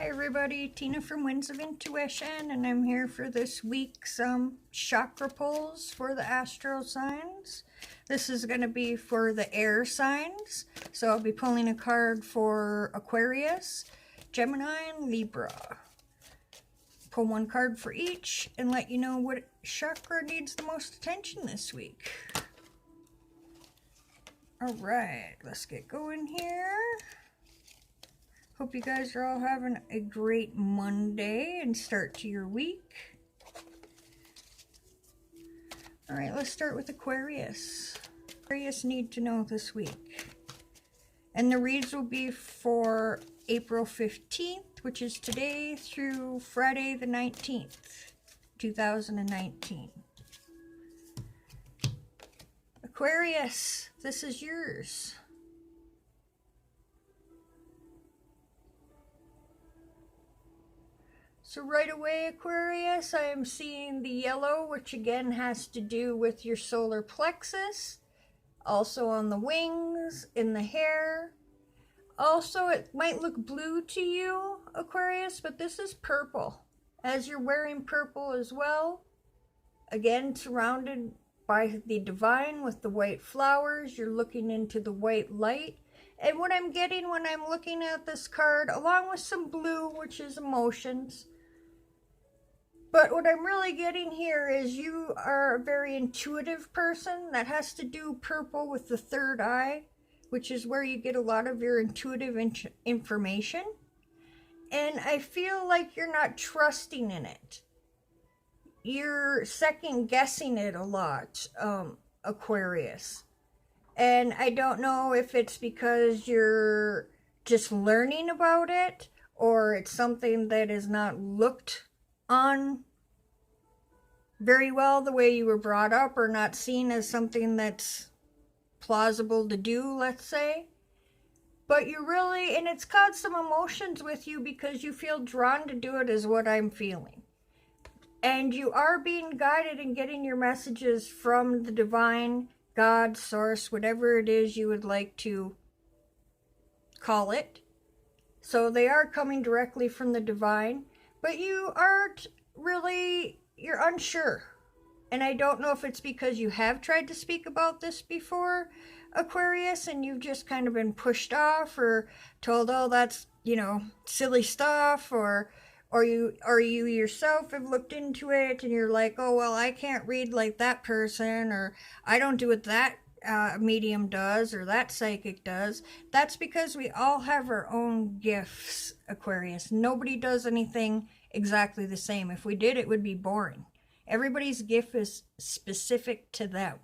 Hi everybody, Tina from Winds of Intuition, and I'm here for this week's chakra pulls for the astro signs. This is going to be for the air signs, so I'll be pulling a card for Aquarius, Gemini, and Libra. Pull one card for each and let you know what chakra needs the most attention this week. Alright, let's get going here. Hope you guys are all having a great Monday and start to your week. Alright, let's start with Aquarius. Aquarius need to know this week. And the reads will be for April 15th, which is today, through Friday the 19th, 2019. Aquarius, this is yours. So right away, Aquarius, I am seeing the yellow, which again has to do with your solar plexus. Also on the wings, in the hair. Also, it might look blue to you, Aquarius, but this is purple. As you're wearing purple as well. Again, surrounded by the divine with the white flowers. You're looking into the white light. And what I'm getting when I'm looking at this card, along with some blue, which is emotions, but what I'm really getting here is you are a very intuitive person. That has to do purple with the third eye, which is where you get a lot of your intuitive information. And I feel like you're not trusting in it. You're second guessing it a lot, Aquarius. And I don't know if it's because you're just learning about it, or it's something that is not looked on very well the way you were brought up, or not seen as something that's plausible to do, let's say. But you really, and it's caused some emotions with you because you feel drawn to do it, is what I'm feeling. And you are being guided and getting your messages from the divine, God, source, whatever it is you would like to call it. So they are coming directly from the divine, but you aren't really, you're unsure. And I don't know if it's because you have tried to speak about this before, Aquarius, and you've just kind of been pushed off or told, oh, that's, you know, silly stuff, or you yourself have looked into it and you're like, oh, well, I can't read like that person, or I don't do what that medium does, or that psychic does. That's because we all have our own gifts, Aquarius. Nobody does anything exactly the same. If we did, it would be boring. Everybody's gift is specific to them.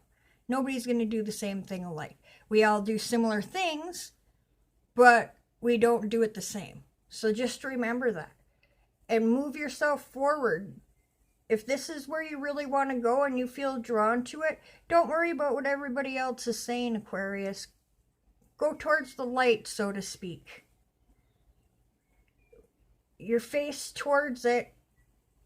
Nobody's going to do the same thing alike. We all do similar things, but we don't do it the same. So just remember that and move yourself forward. If this is where you really want to go and you feel drawn to it, don't worry about what everybody else is saying, Aquarius. Go towards the light, so to speak. Your face towards it.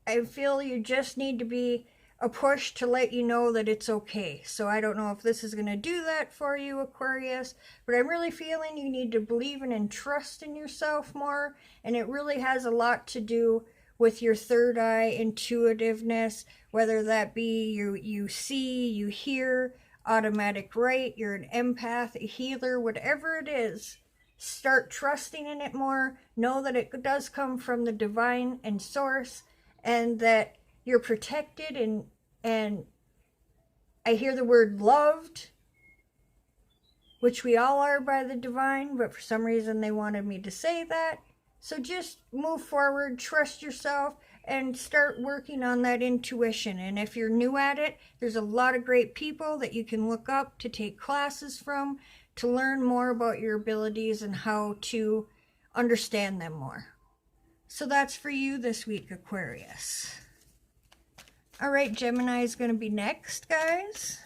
I feel you just need to be a push to let you know that it's okay. So I don't know if this is going to do that for you, Aquarius, but I'm really feeling you need to believe in and trust in yourself more. And it really has a lot to do with your third eye intuitiveness, whether that be you see, you hear, automatic right, you're an empath, a healer, whatever it is. Start trusting in it more. Know that it does come from the divine and source, and that you're protected, and I hear the word loved, which we all are by the divine, but for some reason they wanted me to say that. So just move forward, trust yourself, and start working on that intuition. And if you're new at it, there's a lot of great people that you can look up to take classes from to learn more about your abilities and how to understand them more. So that's for you this week, Aquarius. All right, Gemini is going to be next, guys.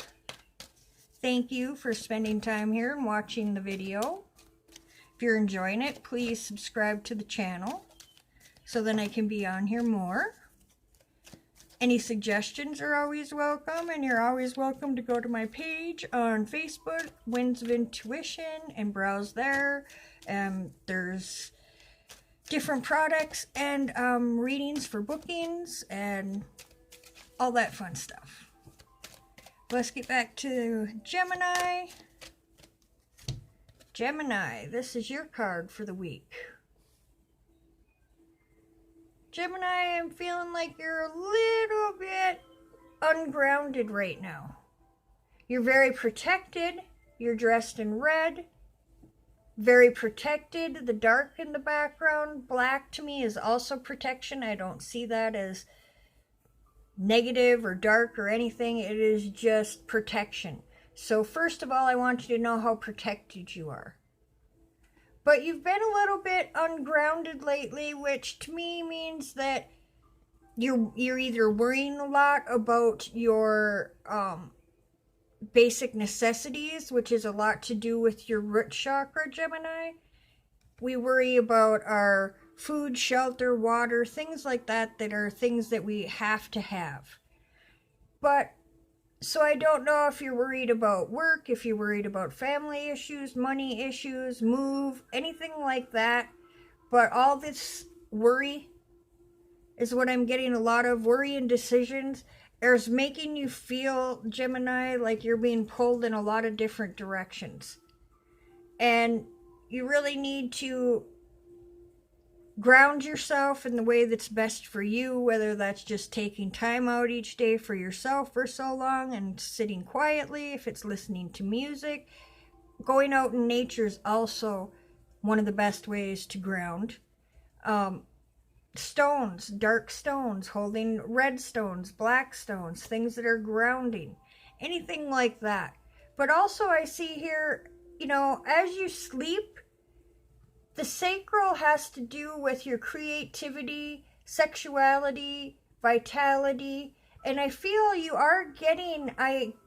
Thank you for spending time here and watching the video. If you're enjoying it, please subscribe to the channel so then I can be on here more. Any suggestions are always welcome, and you're always welcome to go to my page on Facebook, Winds of Intuition, and browse there. There's different products and readings for bookings and all that fun stuff. Let's get back to Gemini. Gemini, this is your card for the week. Gemini, I'm feeling like you're a little bit ungrounded right now. You're very protected. You're dressed in red. Very protected. The dark in the background, black to me, is also protection. I don't see that as negative or dark or anything. It is just protection. So first of all, I want you to know how protected you are. But you've been a little bit ungrounded lately, which to me means that you're either worrying a lot about your basic necessities, which is a lot to do with your root chakra, Gemini. We worry about our food, shelter, water, things like that are things that we have to have. But so I don't know if you're worried about work, if you're worried about family issues, money issues, move, anything like that. But all this worry is what I'm getting a lot of. Worry and decisions is making you feel, Gemini, like you're being pulled in a lot of different directions. And you really need to ground yourself in the way that's best for you, whether that's just taking time out each day for yourself for so long and sitting quietly, if it's listening to music. Going out in nature is also one of the best ways to ground. Stones, dark stones, holding red stones, black stones, things that are grounding, anything like that. But also I see here, you know, as you sleep, the sacral has to do with your creativity, sexuality, vitality, and I feel you are getting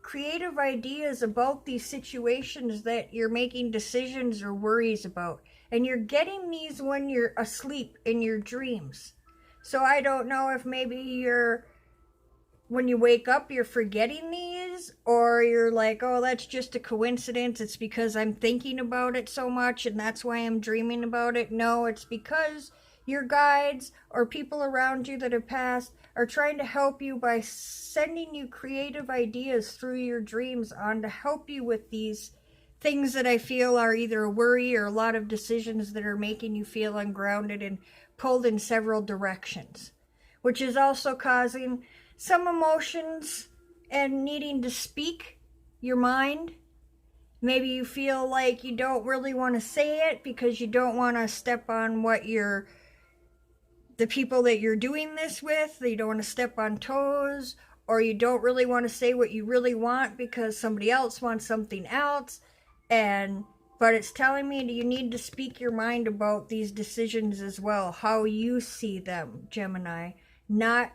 creative ideas about these situations that you're making decisions or worries about. And you're getting these when you're asleep in your dreams. So I don't know if maybe when you wake up, you're forgetting these, or you're like, oh, that's just a coincidence. It's because I'm thinking about it so much and that's why I'm dreaming about it. No, it's because your guides or people around you that have passed are trying to help you by sending you creative ideas through your dreams on to help you with these things that I feel are either a worry or a lot of decisions that are making you feel ungrounded and pulled in several directions, which is also causing some emotions and needing to speak your mind. Maybe you feel like you don't really want to say it because you don't want to step on what the people that you're doing this with, you don't want to step on toes, or you don't really want to say what you really want because somebody else wants something else. But it's telling me that you need to speak your mind about these decisions as well, how you see them, Gemini, not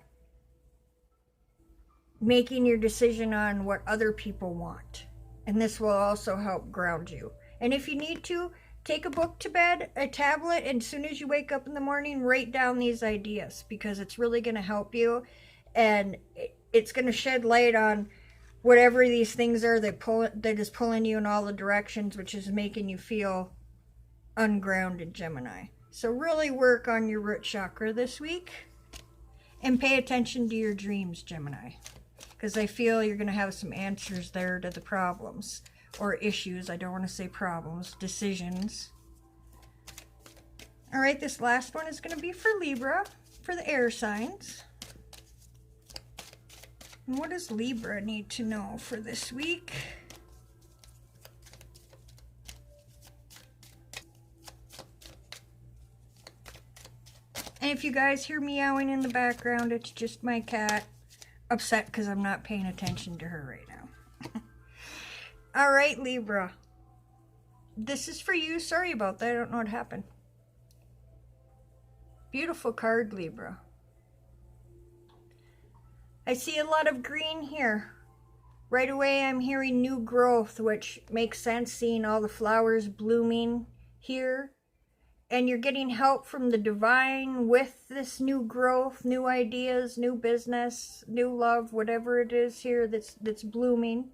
making your decision on what other people want. And this will also help ground you. And if you need to, take a book to bed, a tablet, and as soon as you wake up in the morning, write down these ideas, because it's really going to help you, and it's going to shed light on whatever these things are that is pulling you in all the directions, which is making you feel ungrounded, Gemini. So really work on your root chakra this week and pay attention to your dreams, Gemini, because I feel you're going to have some answers there to the problems or issues. I don't want to say problems, decisions. All right, this last one is going to be for Libra, for the air signs. And what does Libra need to know for this week? And if you guys hear meowing in the background, it's just my cat upset because I'm not paying attention to her right now. All right, Libra. This is for you. Sorry about that. I don't know what happened. Beautiful card, Libra. I see a lot of green here. Right away, I'm hearing new growth, which makes sense, seeing all the flowers blooming here. And you're getting help from the divine with this new growth, new ideas, new business, new love, whatever it is here that's blooming.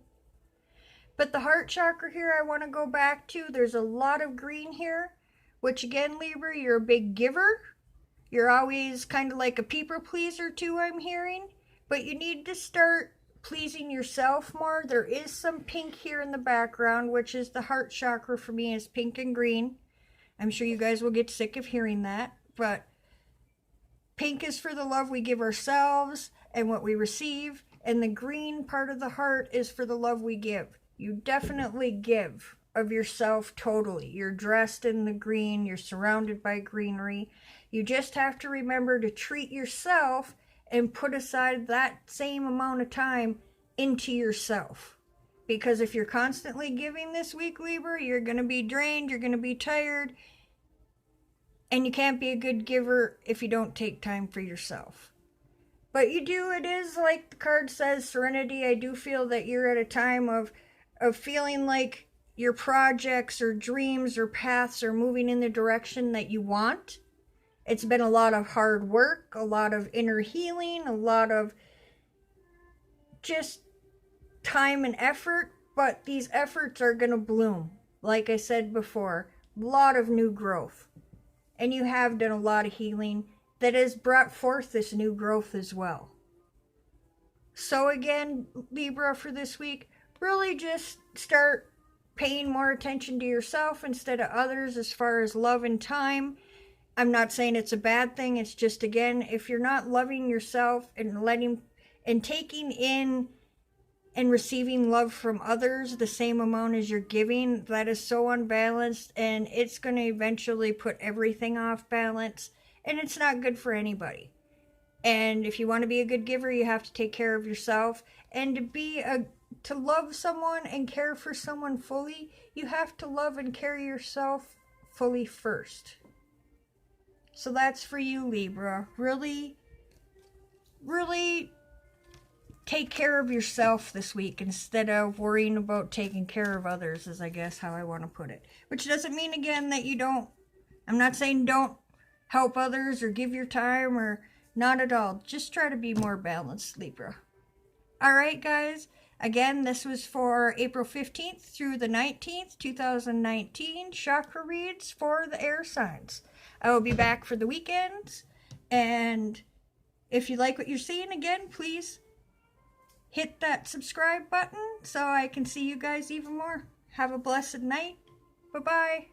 But the heart chakra here, I want to go back to. There's a lot of green here, which again, Libra, you're a big giver. You're always kind of like a people pleaser too, I'm hearing. But you need to start pleasing yourself more. There is some pink here in the background, which is the heart chakra for me, is pink and green. I'm sure you guys will get sick of hearing that, but pink is for the love we give ourselves and what we receive, and the green part of the heart is for the love we give. You definitely give of yourself totally. You're dressed in the green, you're surrounded by greenery. You just have to remember to treat yourself and put aside that same amount of time into yourself. Because if you're constantly giving this week, Libra, you're going to be drained, you're going to be tired, and you can't be a good giver if you don't take time for yourself. But you do, it is like the card says, serenity. I do feel that you're at a time of feeling like your projects or dreams or paths are moving in the direction that you want. It's been a lot of hard work, a lot of inner healing, a lot of just time and effort, but these efforts are going to bloom. Like I said before, a lot of new growth. And you have done a lot of healing that has brought forth this new growth as well. So again, Libra, for this week, really just start paying more attention to yourself instead of others as far as love and time. I'm not saying it's a bad thing. It's just, again, if you're not loving yourself and letting and taking in and receiving love from others the same amount as you're giving, that is so unbalanced, and it's going to eventually put everything off balance, and it's not good for anybody. And if you want to be a good giver, you have to take care of yourself, and to love someone and care for someone fully, you have to love and care yourself fully first. So that's for you, Libra. Really, really take care of yourself this week instead of worrying about taking care of others, is I guess how I want to put it. Which doesn't mean, again, that you don't, I'm not saying don't help others or give your time, or not at all. Just try to be more balanced, Libra. Alright, guys. Again, this was for April 15th through the 19th, 2019, chakra reads for the air signs. I will be back for the weekends, and if you like what you're seeing, again, please hit that subscribe button so I can see you guys even more. Have a blessed night. Bye-bye.